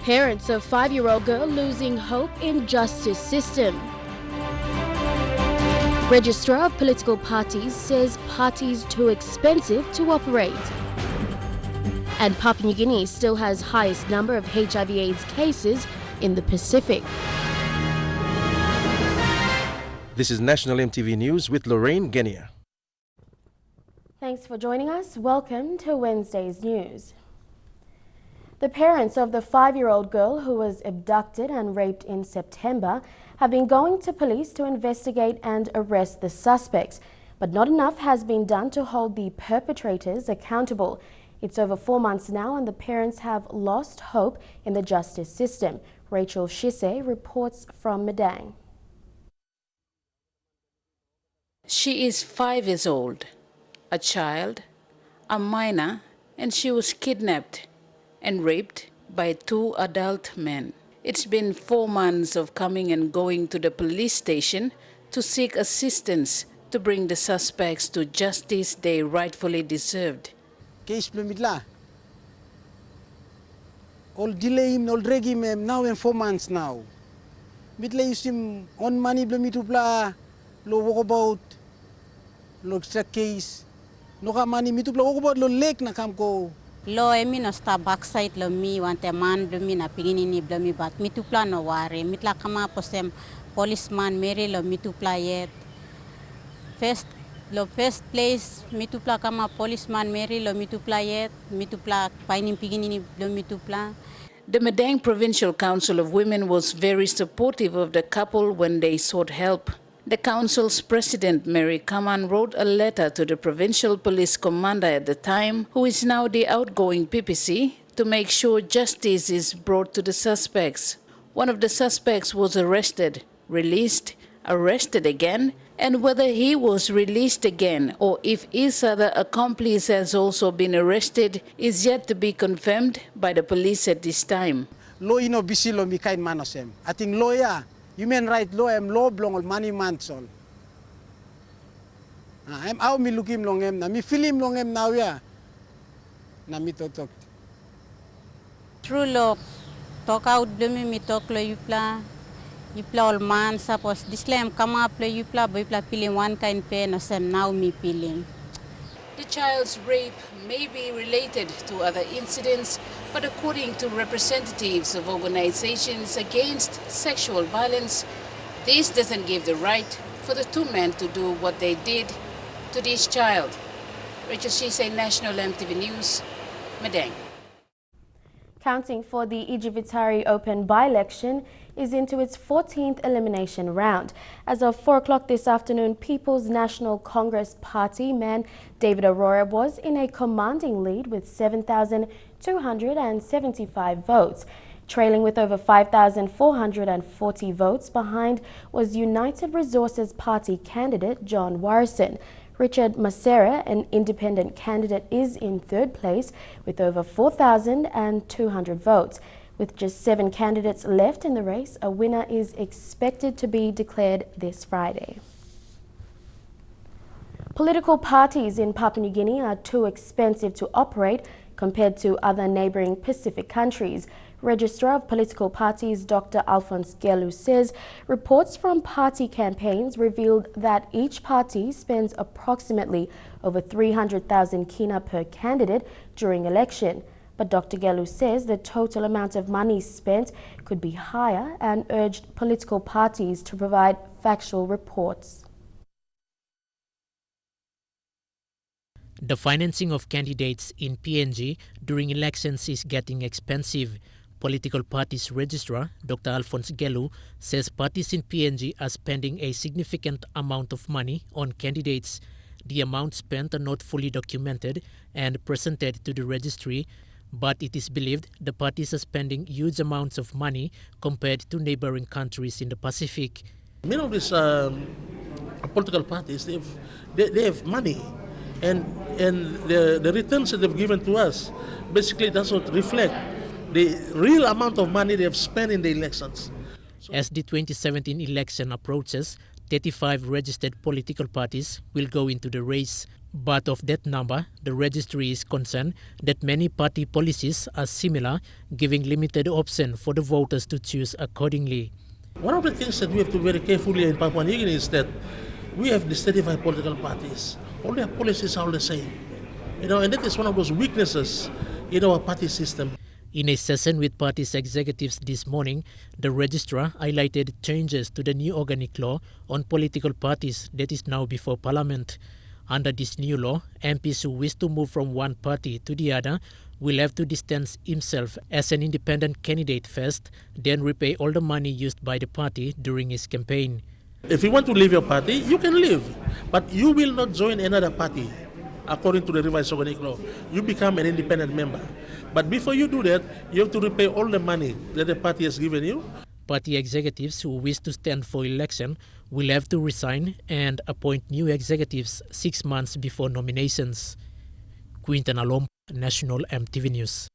Parents of 5-year-old girl losing hope in justice system. Registrar of Political Parties says parties too expensive to operate. And Papua New Guinea still has highest number of HIV/AIDS cases in the Pacific. This is National EMTV News with Lorraine Genia. Thanks for joining us. Welcome to Wednesday's news. The parents of the 5-year-old girl who was abducted and raped in September have been going to police to investigate and arrest the suspects, but not enough has been done to hold the perpetrators accountable. It's over 4 months now and the parents have lost hope in the justice system. Rachel Shise reports from Madang. She is 5 years old, a child, a minor, and she was kidnapped and raped by 2 adult men. It's been 4 months of coming and going to the police station to seek assistance to bring the suspects to justice they rightfully deserved. Case blumidla. All delay him, all drag him now in 4 months now. Midlay him on money blumitupla, lo walk about, lo extra case. No ka money mitupla walk about lo lake na kam ko. Lo emi no sta backside lo mi wante man blumi na pigini ni blumi bat mitupla no ware mitla kama posem policeman Mary lo mitupla yet. First place mitupla kama policeman Mary lo mitupla yet mitupla paining pigini ni lo mitupla. The Madang Provincial Council of Women was very supportive of the couple when they sought help. The council's president, Mary Kaman, wrote a letter to the provincial police commander at the time, who is now the outgoing PPC, to make sure justice is brought to the suspects. One of the suspects was arrested, released, arrested again, and whether he was released again or if his other accomplice has also been arrested is yet to be confirmed by the police at this time. Law ino bisi lo mi kain manosem. Ating lawyer. Human right law law blong money man sol. I'm out me looking long na mi film long now ya. Na mi talk. True law talk out blumi mi talk lo yupla all man suppose this lam come up lo yupla feeling one kind pain no sem now me feeling. The child's rape may be related to other incidents, but according to representatives of organizations against sexual violence, this doesn't give the right for the 2 men to do what they did to this child. Rachel Shise, National EMTV News, Madang. Counting for the Ijivitari Open by-election is into its 14th elimination round. As of 4 o'clock this afternoon, People's National Congress Party man David Aurora was in a commanding lead with 7,275 votes. Trailing with over 5,440 votes behind was United Resources Party candidate John Warrison. Richard Masera, an independent candidate, is in 3rd place with over 4,200 votes. With just 7 candidates left in the race, a winner is expected to be declared this Friday. Political parties in Papua New Guinea are too expensive to operate compared to other neighbouring Pacific countries. Registrar of Political Parties Dr. Alphonse Gelu says reports from party campaigns revealed that each party spends approximately over 300,000 kina per candidate during election. But Dr. Gelu says the total amount of money spent could be higher and urged political parties to provide factual reports. The financing of candidates in PNG during elections is getting expensive. Political Parties Registrar Dr. Alphonse Gelu says parties in PNG are spending a significant amount of money on candidates. The amounts spent are not fully documented and presented to the registry, but it is believed the parties are spending huge amounts of money compared to neighboring countries in the Pacific. Many of these political parties, they have money, and the returns that they've given to us basically does not reflect the real amount of money they have spent in the elections. As the 2017 election approaches, 35 registered political parties will go into the race. But of that number, the registry is concerned that many party policies are similar, giving limited option for the voters to choose accordingly. One of the things that we have to very carefully in Papua New Guinea is that we have these 35 political parties. All their policies are all the same. And that is one of those weaknesses in our party system. In a session with party's executives this morning, the registrar highlighted changes to the new organic law on political parties that is now before Parliament. Under this new law, MPs who wish to move from one party to the other will have to distance himself as an independent candidate first, then repay all the money used by the party during his campaign. If you want to leave your party, you can leave, but you will not join another party. According to the revised organic law, you become an independent member. But before you do that, you have to repay all the money that the party has given you. Party executives who wish to stand for election will have to resign and appoint new executives 6 months before nominations. Quinton Alom, National EMTV News.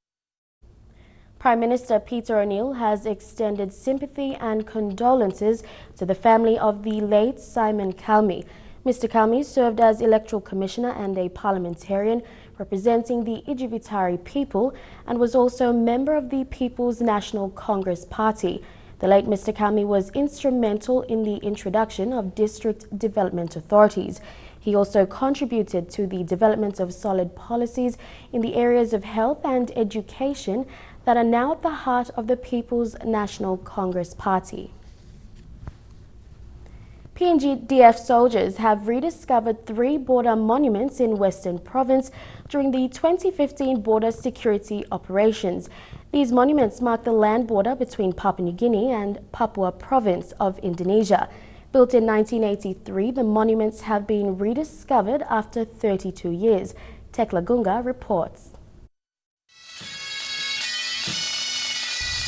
Prime Minister Peter O'Neill has extended sympathy and condolences to the family of the late Simon Kaiwi. Mr. Kaiwi served as Electoral Commissioner and a parliamentarian representing the Ijivitari people and was also a member of the People's National Congress Party. The late Mr. Kaiwi was instrumental in the introduction of district development authorities. He also contributed to the development of solid policies in the areas of health and education that are now at the heart of the People's National Congress Party. PNGDF soldiers have rediscovered 3 border monuments in Western Province during the 2015 border security operations. These monuments mark the land border between Papua New Guinea and Papua Province of Indonesia. Built in 1983, the monuments have been rediscovered after 32 years. Tekla Gunga reports.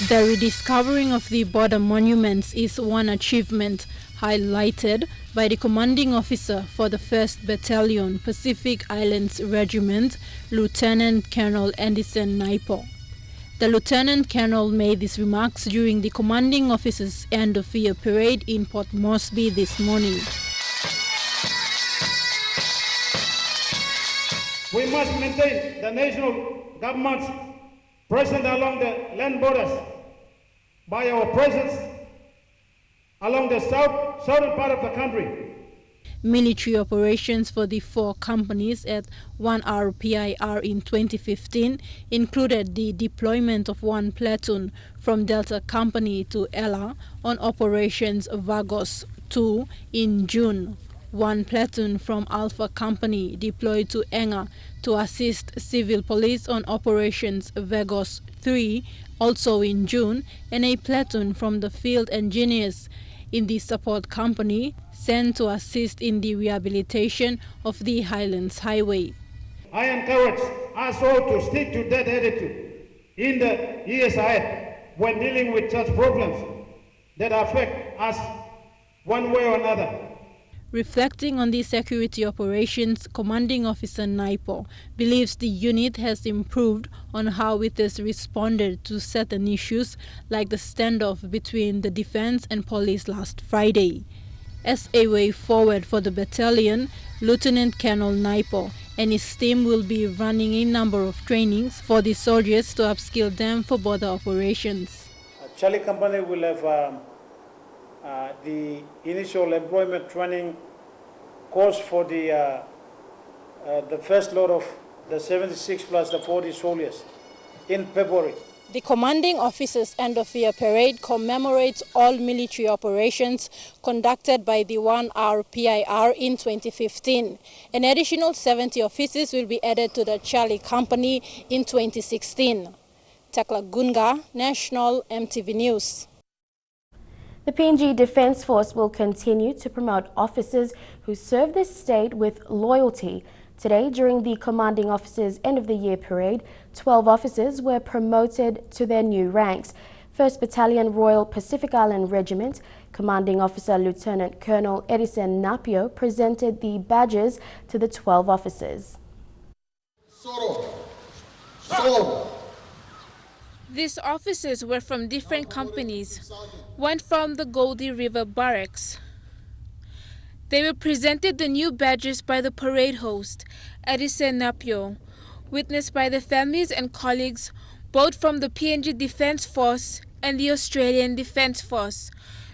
The rediscovering of the border monuments is one achievement highlighted by the commanding officer for the 1st Battalion Pacific Islands Regiment, Lieutenant Colonel Anderson Naipo. The Lieutenant Colonel made these remarks during the commanding officer's end-of-year parade in Port Moresby this morning. We must maintain the national government's presence along the land borders by our presence along the southern part of the country. Military operations for the 4 companies at 1RPIR in 2015 included the deployment of 1 platoon from Delta Company to Ella on Operations Vagos 2 in June. 1 platoon from Alpha Company deployed to Enga to assist civil police on Operations Vagos 3 also in June, and a platoon from the field engineers in the support company sent to assist in the rehabilitation of the Highlands Highway. I encourage us all to stick to that attitude in the years ahead when dealing with such problems that affect us one way or another. Reflecting on the security operations, Commanding Officer Naipo believes the unit has improved on how it has responded to certain issues like the standoff between the defense and police last Friday. As a way forward for the battalion, Lieutenant Colonel Naipo and his team will be running a number of trainings for the soldiers to upskill them for border operations. Charlie Company will have the initial employment training course for the first lot of the 76 plus the 40 soldiers in February. The commanding officer's end-of-year parade commemorates all military operations conducted by the 1RPIR in 2015. An additional 70 officers will be added to the Charlie Company in 2016. Tekla Gunga, National EMTV News. The PNG Defence Force will continue to promote officers who serve the state with loyalty. Today, during the Commanding Officer's end-of-the-year parade, 12 officers were promoted to their new ranks. 1st Battalion Royal Pacific Island Regiment, Commanding Officer Lieutenant Colonel Edison Napio presented the badges to the 12 officers. These officers were from different companies. One from the Goldie River Barracks, They were presented the new badges by the parade host, Edison Napio, witnessed by the families and colleagues both from the PNG Defence Force and the Australian Defence Force.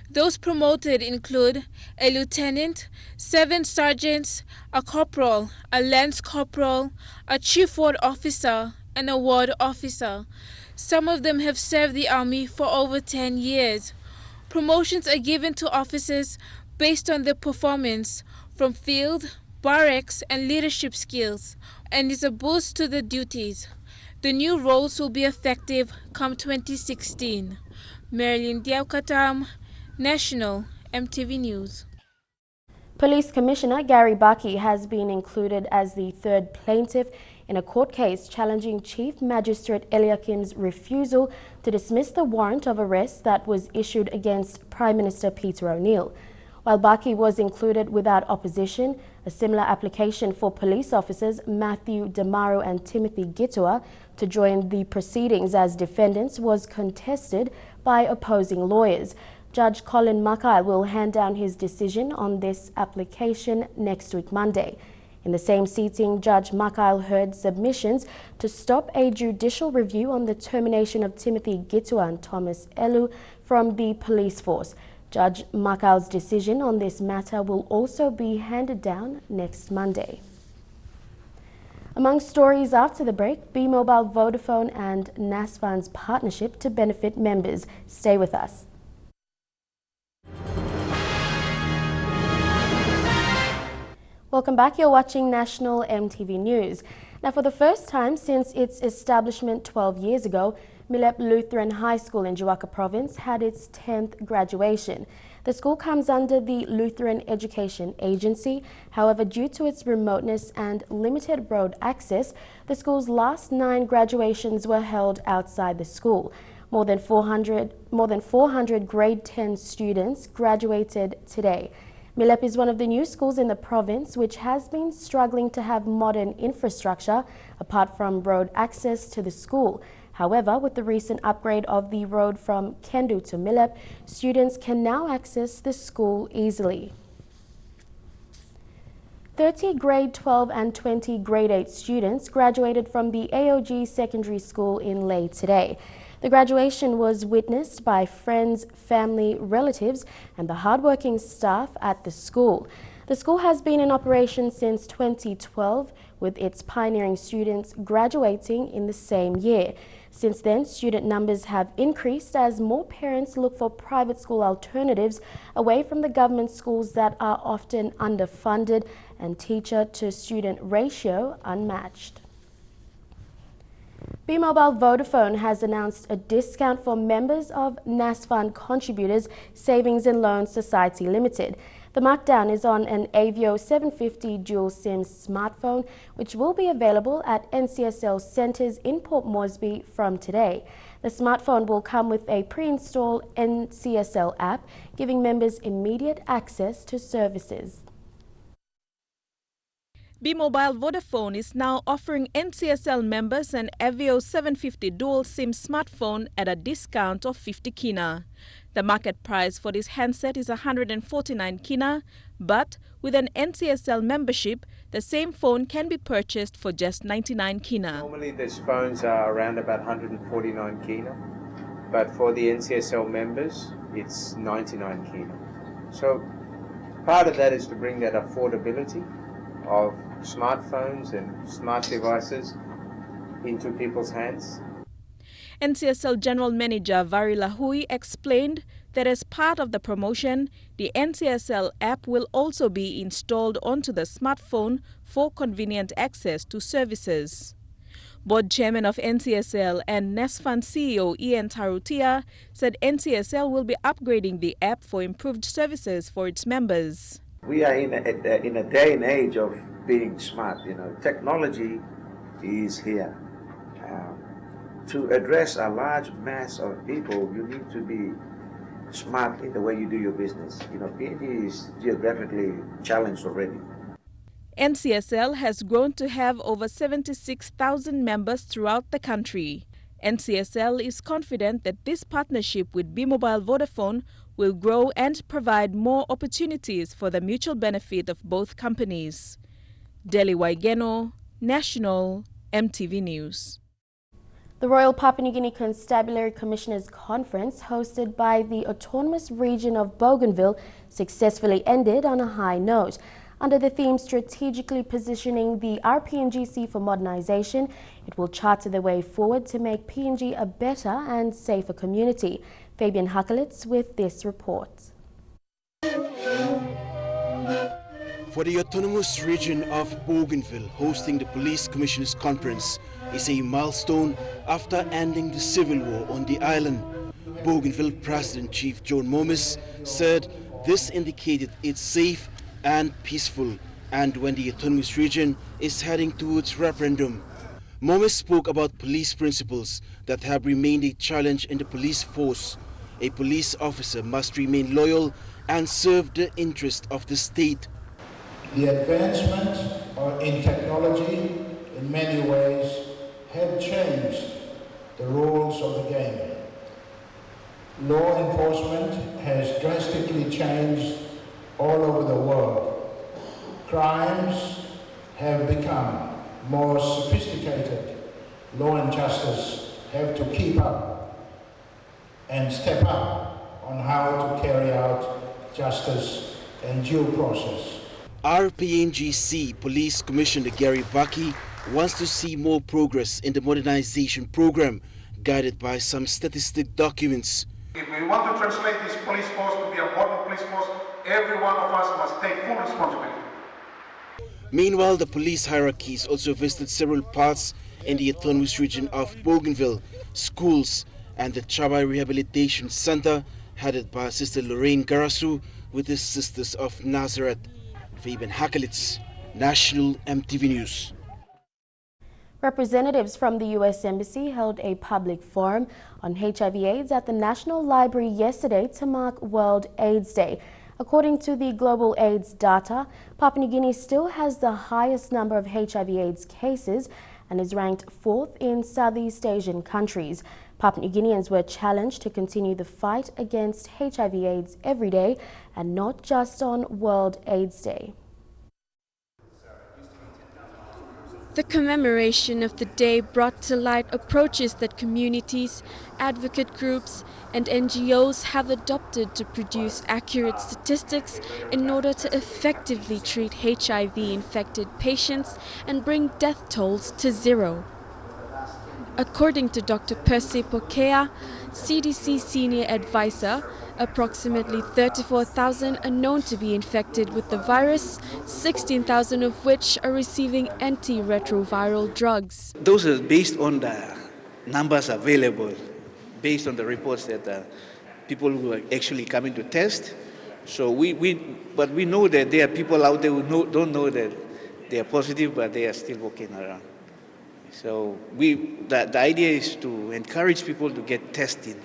Those promoted include a lieutenant, 7 sergeants, a corporal, a lance corporal, a chief ward officer, and a ward officer. Some of them have served the army for over 10 years. Promotions are given to officers based on their performance from field, barracks, and leadership skills, and is a boost to the duties. The new roles will be effective come 2016. Marilyn Diaukatam, National EMTV News. Police Commissioner Gary Baki has been included as the third plaintiff in a court case challenging Chief Magistrate Eliakim's refusal to dismiss the warrant of arrest that was issued against Prime Minister Peter O'Neill. While Baki was included without opposition, a similar application for police officers Matthew Damaro and Timothy Gitua to join the proceedings as defendants was contested by opposing lawyers. Judge Colin Mackay will hand down his decision on this application next week, Monday. In the same sitting, Judge Mackay heard submissions to stop a judicial review on the termination of Timothy Gitua and Thomas Elu from the police force. Judge Mackay's decision on this matter will also be handed down next Monday. Among stories after the break, B-Mobile, Vodafone and NASFAN's partnership to benefit members. Stay with us. Welcome back. You're watching National EMTV News. Now, for the first time since its establishment 12 years ago, Milep Lutheran High School in Juaka Province had its 10th graduation. The school comes under the Lutheran Education Agency. However, due to its remoteness and limited road access, the school's last 9 graduations were held outside the school. More than 400 grade 10 students graduated today. Milep is one of the new schools in the province which has been struggling to have modern infrastructure apart from road access to the school. However, with the recent upgrade of the road from Kendu to Milep, students can now access the school easily. 30 grade 12 and 20 grade 8 students graduated from the AOG Secondary School in Leh today. The graduation was witnessed by friends, family, relatives and the hardworking staff at the school. The school has been in operation since 2012, with its pioneering students graduating in the same year. Since then, student numbers have increased as more parents look for private school alternatives away from the government schools that are often underfunded and teacher-to-student ratio unmatched. B-Mobile Vodafone has announced a discount for members of NASFAN Contributors Savings and Loan Society Limited. The markdown is on an Avio 750 dual SIM smartphone, which will be available at NCSL centres in Port Moresby from today. The smartphone will come with a pre-installed NCSL app, giving members immediate access to services. B-Mobile Vodafone is now offering NCSL members an Avio 750 dual SIM smartphone at a discount of 50 kina. The market price for this handset is 149 kina, but with an NCSL membership, the same phone can be purchased for just 99 kina. Normally these phones are around about 149 kina, but for the NCSL members, it's 99 kina. So part of that is to bring that affordability of smartphones and smart devices into people's hands. NCSL General Manager Vari Lahui explained that as part of the promotion, the NCSL app will also be installed onto the smartphone for convenient access to services. Board Chairman of NCSL and NASFAN CEO Ian Tarutia said NCSL will be upgrading the app for improved services for its members. We are in a day and age of being smart. Technology is here. To address a large mass of people, you need to be smart in the way you do your business. PNG is geographically challenged already. NCSL has grown to have over 76,000 members throughout the country. NCSL is confident that this partnership with B-Mobile Vodafone will grow and provide more opportunities for the mutual benefit of both companies. Deli Waigeno, National EMTV News. The Royal Papua New Guinea Constabulary Commissioners Conference, hosted by the Autonomous Region of Bougainville, successfully ended on a high note. Under the theme Strategically Positioning the RPNGC for Modernization, it will chart the way forward to make PNG a better and safer community. Fabian Hakelitz with this report. For the Autonomous Region of Bougainville, hosting the Police Commissioners Conference is a milestone after ending the civil war on the island. Bougainville President Chief John Momis said this indicated it's safe and peaceful, and when the Autonomous Region is heading towards referendum. Momis spoke about police principles that have remained a challenge in the police force. A police officer must remain loyal and serve the interest of the state. The advancement in technology in many ways have changed the rules of the game. Law enforcement has drastically changed all over the world. Crimes have become more sophisticated. Law and justice have to keep up and step up on how to carry out justice and due process. RPNGC Police Commissioner Gary Baki wants to see more progress in the modernization program, guided by some statistic documents. If we want to translate this police force to be a modern police force, every one of us must take full responsibility. Meanwhile, the police hierarchies also visited several parts in the Autonomous Region of Bougainville, schools and the Chabai Rehabilitation Center, headed by Sister Lorraine Garasu with the Sisters of Nazareth. Fabian Hakelitz, National EMTV News. Representatives from the U.S. Embassy held a public forum on HIV/AIDS at the National Library yesterday to mark World AIDS Day. According to the global AIDS data, Papua New Guinea still has the highest number of HIV/AIDS cases and is ranked 4th in Southeast Asian countries. Papua New Guineans were challenged to continue the fight against HIV/AIDS every day and not just on World AIDS Day. The commemoration of the day brought to light approaches that communities, advocate groups and NGOs have adopted to produce accurate statistics in order to effectively treat HIV-infected patients and bring death tolls to zero. According to Dr. Percy Pokea, CDC Senior Advisor, approximately 34,000 are known to be infected with the virus, 16,000 of which are receiving antiretroviral drugs. Those are based on the numbers available, based on the reports that people who are actually coming to test. So but we know that there are people out there who don't know that they are positive, but they are still walking around. So the idea is to encourage people to get tested.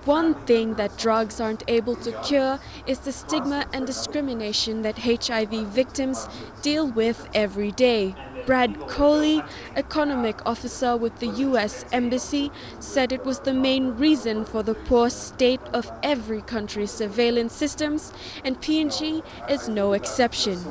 One thing that drugs aren't able to cure is the stigma and discrimination that HIV victims deal with every day. Brad Coley, economic officer with the U.S. Embassy, said it was the main reason for the poor state of every country's surveillance systems, and PNG is no exception.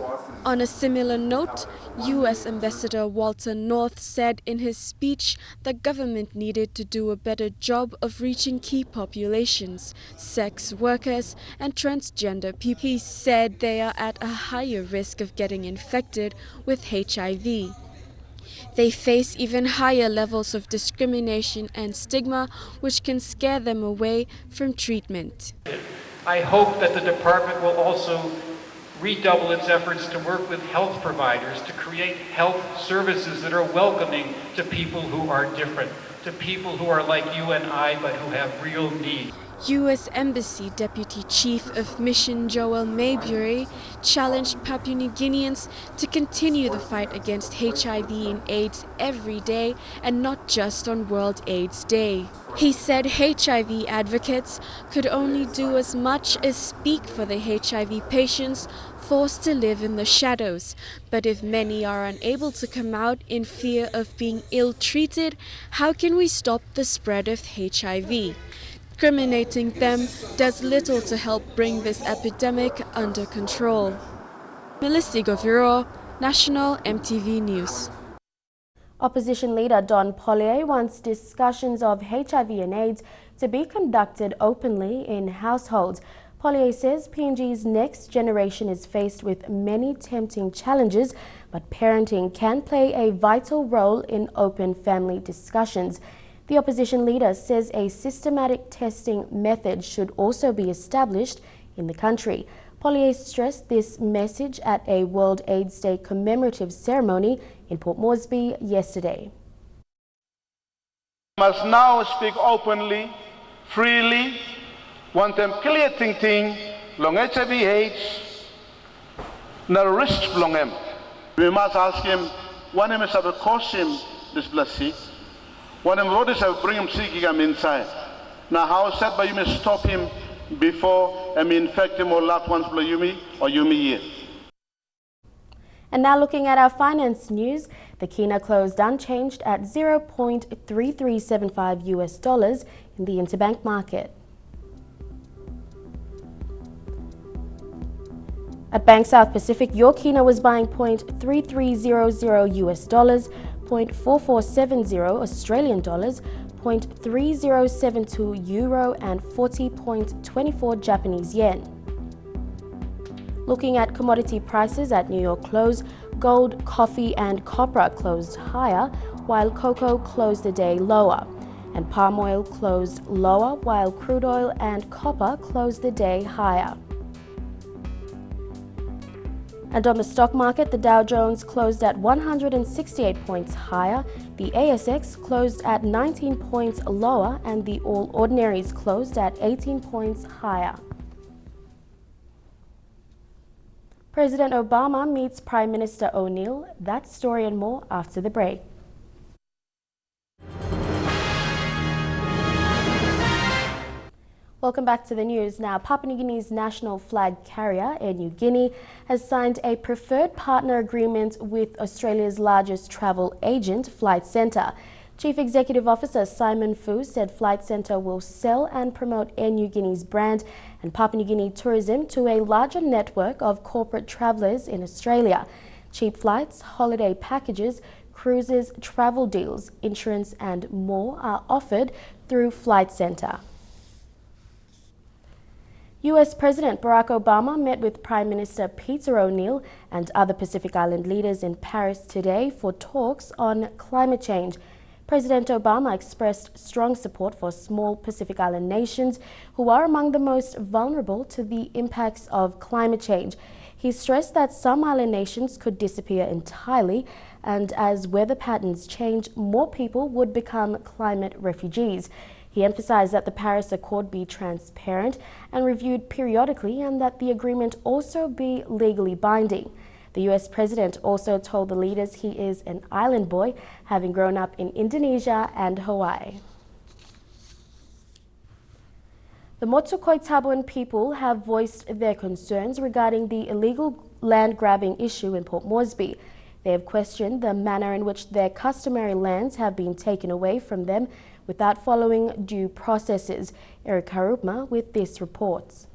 On a similar note, U.S. Ambassador Walter North said in his speech the government needed to do a better job of reaching key populations, sex workers and transgender people. He said they are at a higher risk of getting infected with HIV. They face even higher levels of discrimination and stigma, which can scare them away from treatment. I hope that the department will also redouble its efforts to work with health providers to create health services that are welcoming to people who are different, to people who are like you and I, but who have real needs. U.S. Embassy Deputy Chief of Mission Joel Maybury challenged Papua New Guineans to continue the fight against HIV and AIDS every day and not just on World AIDS Day. He said HIV advocates could only do as much as speak for the HIV patients forced to live in the shadows. But if many are unable to come out in fear of being ill-treated, how can we stop the spread of HIV? Criminating them does little to help bring this epidemic under control. Melissa Goviro, National EMTV News. Opposition leader Don Pollier wants discussions of HIV and AIDS to be conducted openly in households. Pollier says PNG's next generation is faced with many tempting challenges, but parenting can play a vital role in open family discussions. The opposition leader says a systematic testing method should also be established in the country. Pollier stressed this message at a World AIDS Day commemorative ceremony in Port Moresby yesterday. We must now speak openly, freely, want them clear thinking, long HIV/AIDS, no risk long him. We must ask him, when him is have cause him this blessing, when him what is have bring him seeking him inside. Now how said by you may stop him before infect him or loved ones for Yumi or Yumi here. And now looking at our finance news, the Kina closed unchanged at $0.3375 US in the interbank market. At Bank South Pacific, your Kina was buying $0.3300 US, $0.4470 Australian dollars, $0.3072 euro and 40.24 Japanese yen. Looking at commodity prices at New York close, gold, coffee and copper closed higher, while cocoa closed the day lower, and palm oil closed lower, while crude oil and copper closed the day higher. And on the stock market, the Dow Jones closed at 168 points higher, the ASX closed at 19 points lower, and the All Ordinaries closed at 18 points higher. President Obama meets Prime Minister O'Neill. That story and more after the break. Welcome back to the news. Now, Papua New Guinea's national flag carrier, Air New Guinea, has signed a preferred partner agreement with Australia's largest travel agent, Flight Centre. Chief Executive Officer Simon Fu said Flight Centre will sell and promote Air New Guinea's brand and Papua New Guinea tourism to a larger network of corporate travellers in Australia. Cheap flights, holiday packages, cruises, travel deals, insurance and more are offered through Flight Centre. US President Barack Obama met with Prime Minister Peter O'Neill and other Pacific Island leaders in Paris today for talks on climate change. President Obama expressed strong support for small Pacific Island nations who are among the most vulnerable to the impacts of climate change. He stressed that some island nations could disappear entirely, and as weather patterns change, more people would become climate refugees. He emphasized that the Paris Accord be transparent and reviewed periodically, and that the agreement also be legally binding. The US president also told the leaders he is an island boy, having grown up in Indonesia and Hawaii. The Motu Koitabuan people have voiced their concerns regarding the illegal land grabbing issue in Port Moresby. They have questioned the manner in which their customary lands have been taken away from them without following due processes. Eric Harupma with this report.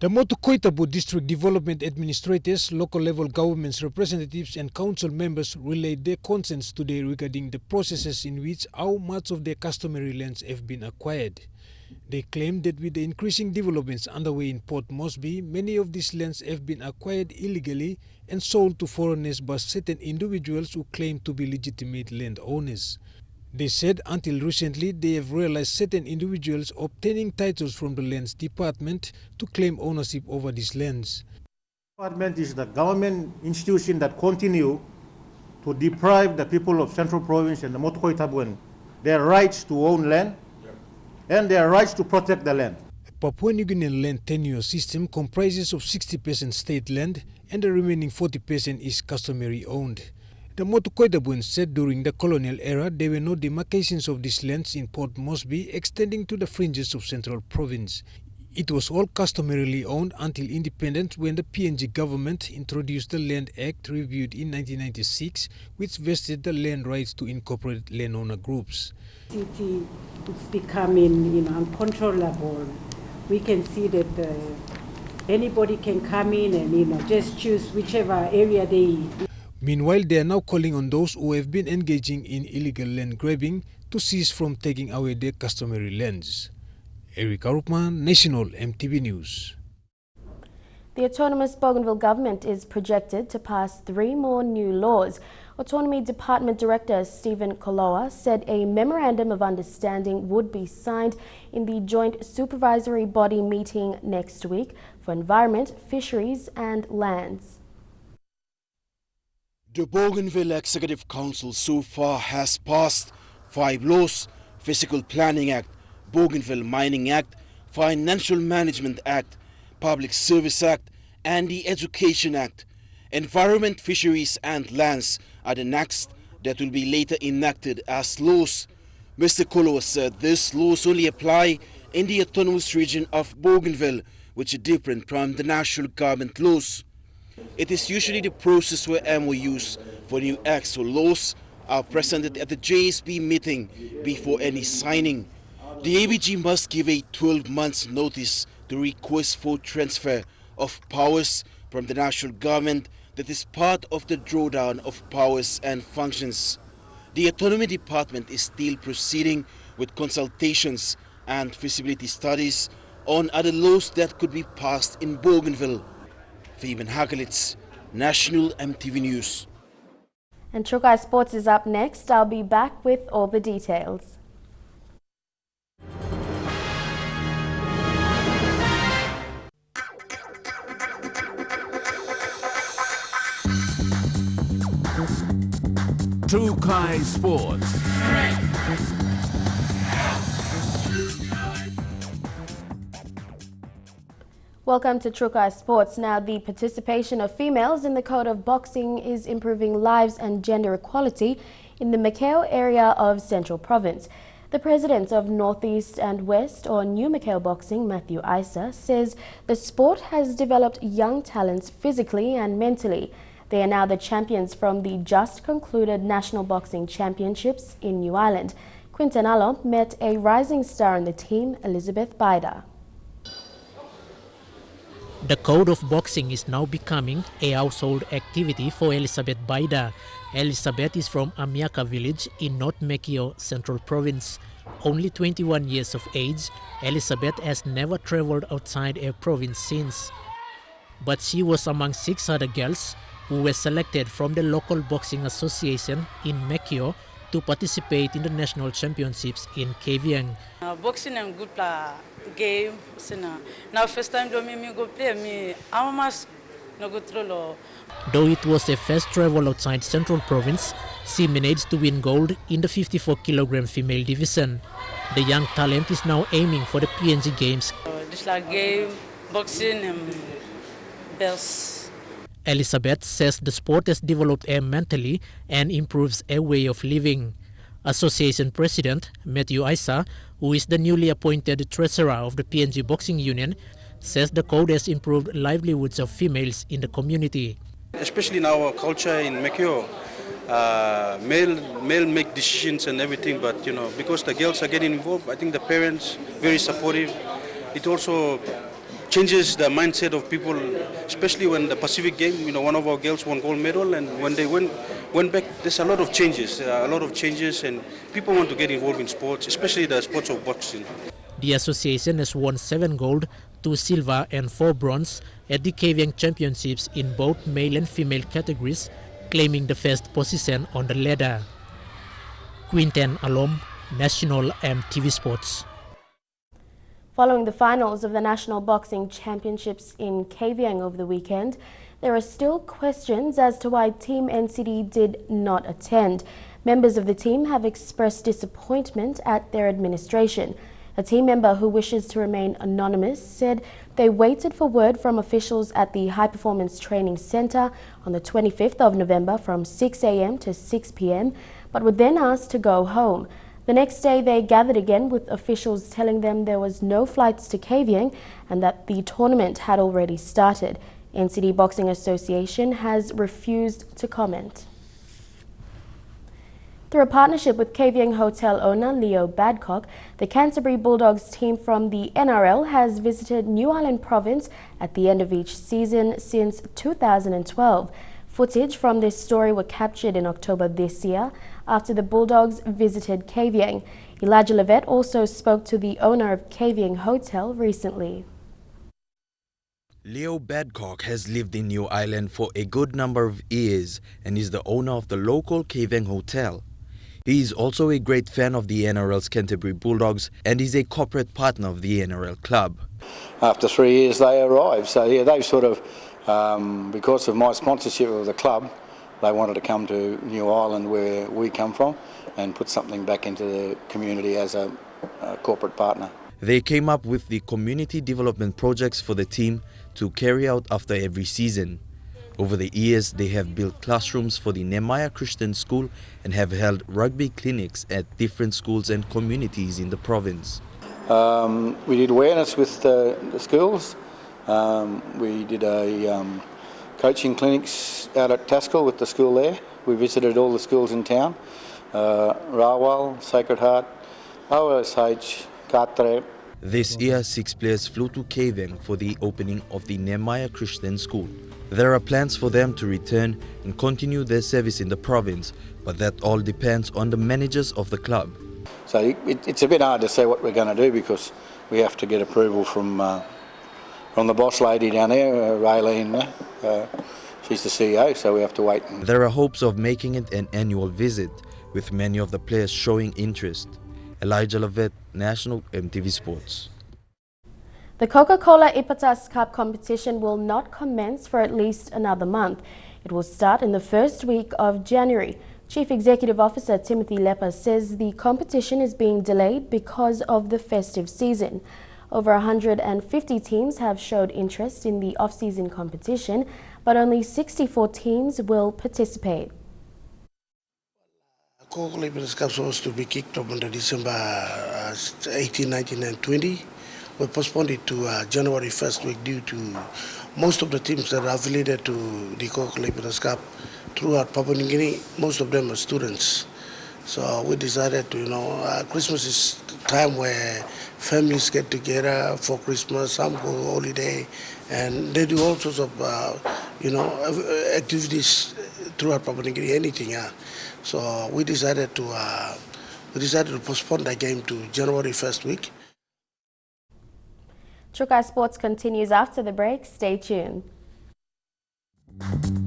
The Motu Koitabu District Development Administrators, local level governments representatives and council members relayed their concerns today regarding the processes in which how much of their customary lands have been acquired. They claimed that with the increasing developments underway in Port Moresby, many of these lands have been acquired illegally and sold to foreigners by certain individuals who claim to be legitimate landowners. They said until recently they have realized certain individuals obtaining titles from the Lands Department to claim ownership over these lands. The department is the government institution that continue to deprive the people of Central Province and the Motu Koitabuan their rights to own land and their rights to protect the land. Papua New Guinean land tenure system comprises of 60% state land and the remaining 40% is customary owned. The Motu Koitabuan said during the colonial era there were no demarcations of these lands in Port Moresby extending to the fringes of Central Province. It was all customarily owned until independence when the PNG government introduced the Land Act reviewed in 1996, which vested the land rights to incorporate landowner groups. It's becoming uncontrollable. We can see that anybody can come in and just choose whichever area they. Meanwhile, they are now calling on those who have been engaging in illegal land grabbing to cease from taking away their customary lands. Eric Arupman, National EMTV News. The autonomous Bougainville government is projected to pass 3 more new laws. Autonomy Department Director Stephen Koloa said a memorandum of understanding would be signed in the joint supervisory body meeting next week for environment, fisheries and lands. The Bougainville Executive Council so far has passed 5 laws: Physical Planning Act, Bougainville Mining Act, Financial Management Act, Public Service Act, and the Education Act. Environment, Fisheries and Lands are the next that will be later enacted as laws. Mr. Kolo said these laws only apply in the autonomous region of Bougainville, which is different from the national government laws. It is usually the process where MOUs for new acts or laws are presented at the JSB meeting before any signing. The ABG must give a 12 months notice to request for transfer of powers from the national government that is part of the drawdown of powers and functions. The Autonomy Department is still proceeding with consultations and feasibility studies on other laws that could be passed in Bougainville. Fabian Hagelitz, National EMTV News. And Trukai Sports is up next. I'll be back with all the details. Trukai Sports. Welcome to Trukai Sports. Now, the participation of females in the code of boxing is improving lives and gender equality in the Macao area of Central Province. The president of Northeast and West, or New Macao Boxing, Matthew Isa, says the sport has developed young talents physically and mentally. They are now the champions from the just concluded National Boxing Championships in New Ireland. Quinten Allo met a rising star on the team, Elizabeth Baida. The code of boxing is now becoming a household activity for Elizabeth Baida. Elizabeth is from Amiaka village in North Macao, Central Province. Only 21 years of age, Elizabeth has never traveled outside her province since. But she was among 6 other girls who were selected from the local boxing association in Macao to participate in the national championships in Kaiwi. Boxing is a good game. Now first time me go play me almost no go through. Though it was her first travel outside Central Province, she managed to win gold in the 54-kilogram female division. The young talent is now aiming for the PNG Games. This game, boxing and belts. Elizabeth says the sport has developed her mentally and improves her way of living. Association President Matthew Isa, who is the newly appointed treasurer of the PNG Boxing Union, says the code has improved livelihoods of females in the community. Especially in our culture in Macao, male make decisions and everything, but because the girls are getting involved, I think the parents very supportive. It also changes the mindset of people, especially when the Pacific game, one of our girls won gold medal, and when they went back, there's a lot of changes. And people want to get involved in sports, especially the sports of boxing. The association has won 7 gold, 2 silver and 4 bronze at the Kaiwi Championships in both male and female categories, claiming the first position on the ladder. Quinten Alom, National EMTV Sports. Following the finals of the National Boxing Championships in Kaiwi over the weekend, there are still questions as to why Team NCD did not attend. Members of the team have expressed disappointment at their administration. A team member who wishes to remain anonymous said they waited for word from officials at the High Performance Training Centre on the 25th of November from 6 a.m. to 6 p.m, but were then asked to go home. The next day they gathered again with officials telling them there was no flights to Kaiwi and that the tournament had already started. NCD Boxing Association has refused to comment. Through a partnership with Kaiwi hotel owner Leo Badcock, the Canterbury Bulldogs team from the NRL has visited New Ireland Province at the end of each season since 2012. Footage from this story were captured in October this year after the Bulldogs visited Kaiwi. Elijah Levet also spoke to the owner of Kaiwi Hotel recently. Leo Badcock has lived in New Ireland for a good number of years and is the owner of the local Kaiwi Hotel. He is also a great fan of the NRL's Canterbury Bulldogs and is a corporate partner of the NRL club. After 3 years they arrived, so yeah, they've sort of, because of my sponsorship of the club, they wanted to come to New Ireland where we come from and put something back into the community as a corporate partner. They came up with the community development projects for the team to carry out after every season. Over the years, they have built classrooms for the Nehemiah Christian School and have held rugby clinics at different schools and communities in the province. We did awareness with the schools. We did a coaching clinics out at Taskell with the school there. We visited all the schools in town, Rawal, Sacred Heart, OSH, Katre. This year, 6 players flew to Kaiwi for the opening of the Nehemiah Christian School. There are plans for them to return and continue their service in the province, but that all depends on the managers of the club. So it's a bit hard to say what we're going to do because we have to get approval from the boss lady down there, Raylene. She's the CEO, so we have to wait. There are hopes of making it an annual visit, with many of the players showing interest. Elijah Levet, National EMTV Sports. The Coca-Cola Ipatas Cup competition will not commence for at least another month. It will start in the first week of January. Chief Executive Officer Timothy Lepa says the competition is being delayed because of the festive season. Over 150 teams have showed interest in the off-season competition, but only 64 teams will participate. Coca-Cola Ipatas Cup was supposed to be kicked off on December 18, 19 and 20. We postponed it to January 1st week due to most of the teams that are affiliated to the Coca-Cola Ipatas Cup throughout Papua New Guinea, most of them are students. So we decided to, Christmas is time where families get together for Christmas, some go holiday, and they do all sorts of, activities throughout Papua New Guinea, anything. So we decided to postpone the game to January 1st week. Trukai Sports continues after the break. Stay tuned.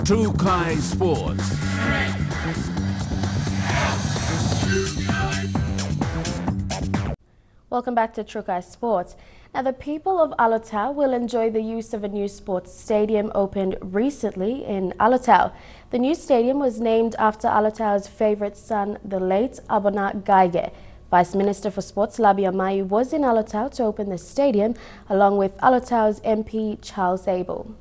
Trukai Sports. Welcome back to Trukai Sports. Now, the people of Alotau will enjoy the use of a new sports stadium opened recently in Alotau. The new stadium was named after Alotau's favourite son, the late Abona Gaige. Vice Minister for Sports Labia Mayu was in Alotau to open the stadium, along with Alotau's MP Charles Abel.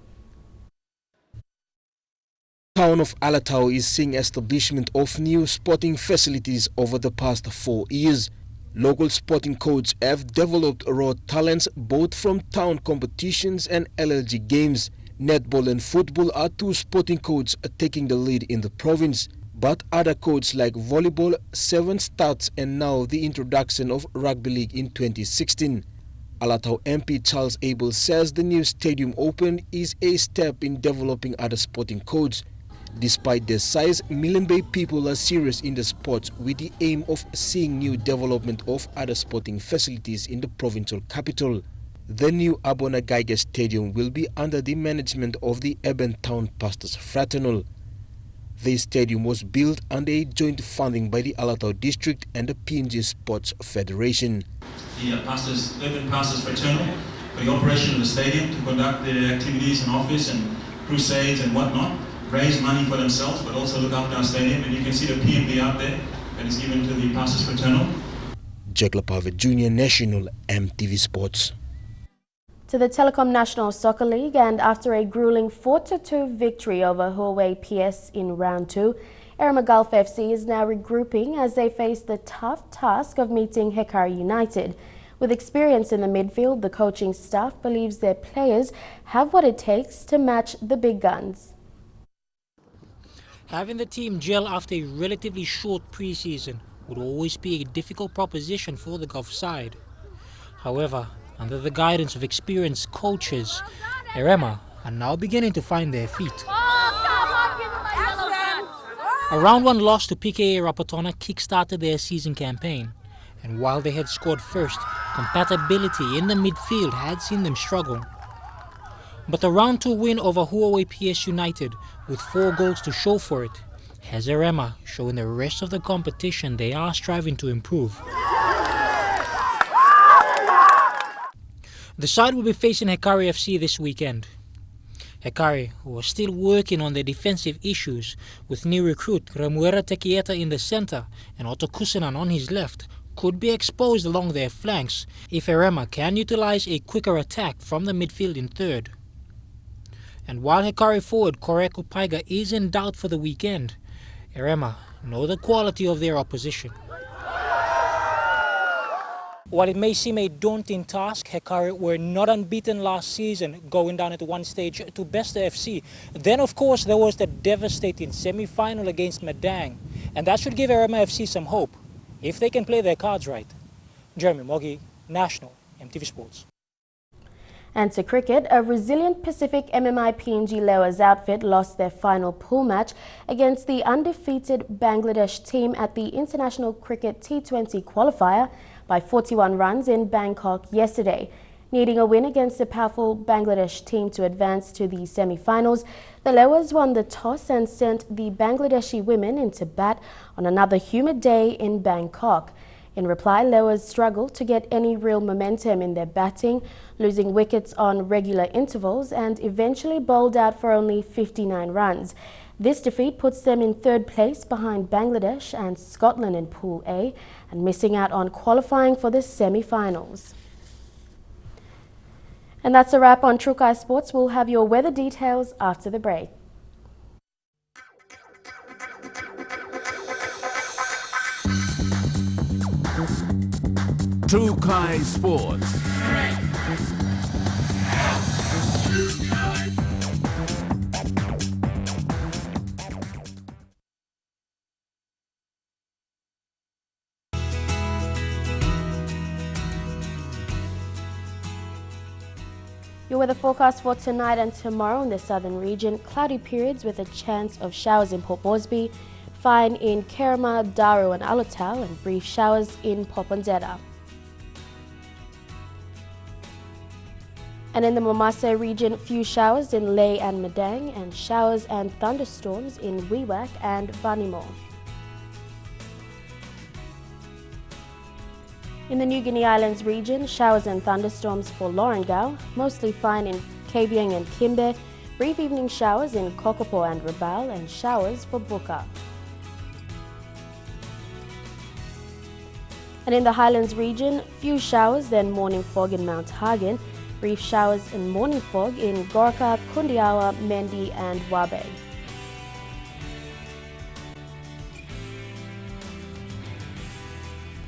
The town of Alotau is seeing establishment of new sporting facilities over the past 4 years. Local sporting codes have developed raw talents both from town competitions and LLG games. Netball and football are two sporting codes taking the lead in the province. But other codes like volleyball, 7 starts and now the introduction of Rugby League in 2016. Alotau MP Charles Abel says the new stadium open is a step in developing other sporting codes. Despite their size, Milne Bay people are serious in the sports with the aim of seeing new development of other sporting facilities in the provincial capital. The new Abona Gaige Stadium will be under the management of the Eben Town Pastors Fraternal. The stadium was built under a joint funding by the Alotau District and the PNG Sports Federation. The Urban Pastors Fraternal for the operation of the stadium to conduct their activities in office and crusades and whatnot, raise money for themselves but also look after our stadium, and you can see the PMV out there that is given to the Pastors Fraternal. Jack Lapave Jr. National EMTV Sports. To the Telecom National Soccer League, and after a grueling 4-2 victory over Huawei PS in round 2, Erema Gulf FC is now regrouping as they face the tough task of meeting Hekari United. With experience in the midfield, the coaching staff believes their players have what it takes to match the big guns. Having the team gel after a relatively short pre-season would always be a difficult proposition for the Gulf side. However, under the guidance of experienced coaches, Erema are now beginning to find their feet. A round 1 loss to PKA Rapatona kick-started their season campaign, and while they had scored first, compatibility in the midfield had seen them struggle. But the round 2 win over Huawei PS United, with 4 goals to show for it, has Erema showing the rest of the competition they are striving to improve. The side will be facing Hekari FC this weekend. Hekari, who are still working on their defensive issues, with new recruit Remuera Tekieta in the center and Otto Kusenan on his left, could be exposed along their flanks if Erema can utilize a quicker attack from the midfield in third. And while Hekari forward Koreko Paiga is in doubt for the weekend, Erema know the quality of their opposition. While it may seem a daunting task, Hekari were not unbeaten last season, going down at one stage to Besta FC. Then, of course, there was the devastating semi-final against Madang, and that should give Erema FC some hope, if they can play their cards right. Jeremy Mogi, National, EMTV Sports. And to cricket, a resilient Pacific MMI PNG Lewis outfit lost their final pool match against the undefeated Bangladesh team at the International Cricket T20 qualifier by 41 runs in Bangkok yesterday. Needing a win against the powerful Bangladesh team to advance to the semi-finals, the Lewis won the toss and sent the Bangladeshi women into bat on another humid day in Bangkok. In reply, Lewis struggled to get any real momentum in their batting, losing wickets on regular intervals and eventually bowled out for only 59 runs. This defeat puts them in third place behind Bangladesh and Scotland in Pool A and missing out on qualifying for the semi-finals. And that's a wrap on Trukai Sports. We'll have your weather details after the break. Trukai Sports. Your weather forecast for tonight and tomorrow in the southern region: cloudy periods with a chance of showers in Port Moresby, fine in Kerema, Daru and Alotau, and brief showers in Popondetta. And in the Momase region, few showers in Lae and Madang, and showers and thunderstorms in Wewak and Vanimo. In the New Guinea Islands region, showers and thunderstorms for Lorengau, mostly fine in Kavieng and Kimbe, brief evening showers in Kokopo and Rabaul, and showers for Buka. And in the Highlands region, few showers, then morning fog in Mount Hagen, brief showers and morning fog in Gorka, Kundiawa, Mendi and Wabe.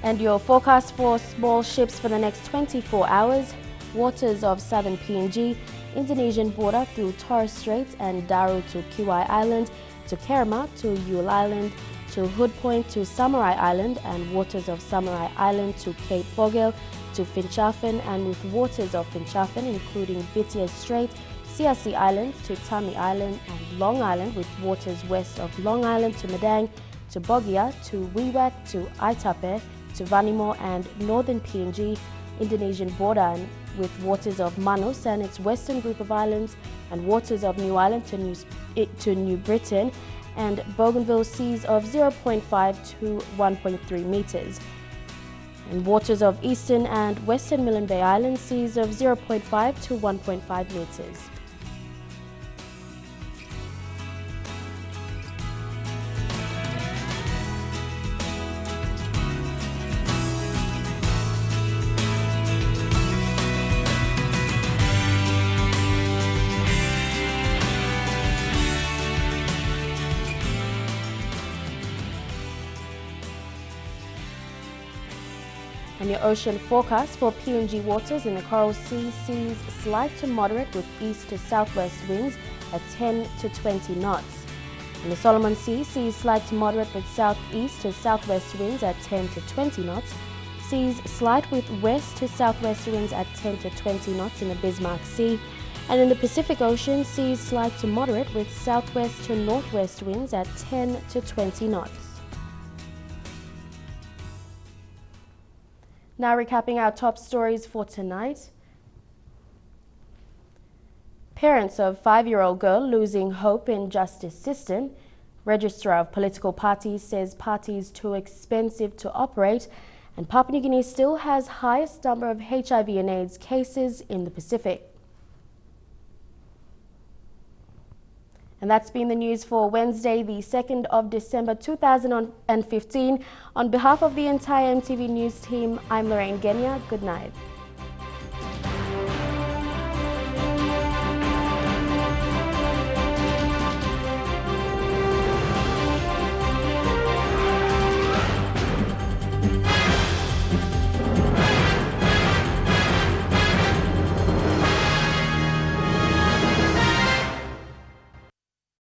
And your forecast for small ships for the next 24 hours: waters of southern PNG, Indonesian border through Torres Strait and Daru to Kiwai Island, to Kerema to Yule Island, to Hood Point to Samurai Island, and waters of Samurai Island to Cape Vogel, to Finchafen, and with waters of Finchafen including Vitia Strait, CRC Island to Tami Island, and Long Island with waters west of Long Island to Madang, to Bogia, to Wewak, to Aitape, to Vanimo and northern PNG, Indonesian border with waters of Manus and its western group of islands, and waters of New Ireland to New Britain, and Bougainville seas of 0.5 to 1.3 meters. And waters of eastern and western Milne Bay Islands seas of 0.5 to 1.5 meters. And your ocean forecast for PNG waters in the Coral Sea sees slight to moderate with east to southwest winds at 10 to 20 knots. And the Solomon Sea sees slight to moderate with southeast to southwest winds at 10 to 20 knots. Seas slight with west to southwest winds at 10 to 20 knots in the Bismarck Sea. And in the Pacific Ocean, seas slight to moderate with southwest to northwest winds at 10 to 20 knots. Now recapping our top stories for tonight. Parents of 5-year-old girl losing hope in justice system. Registrar of Political Parties says parties too expensive to operate. And Papua New Guinea still has highest number of HIV and AIDS cases in the Pacific. And that's been the news for Wednesday, the 2nd of December 2015. On behalf of the entire EMTV News team, I'm Lorraine Genya. Good night.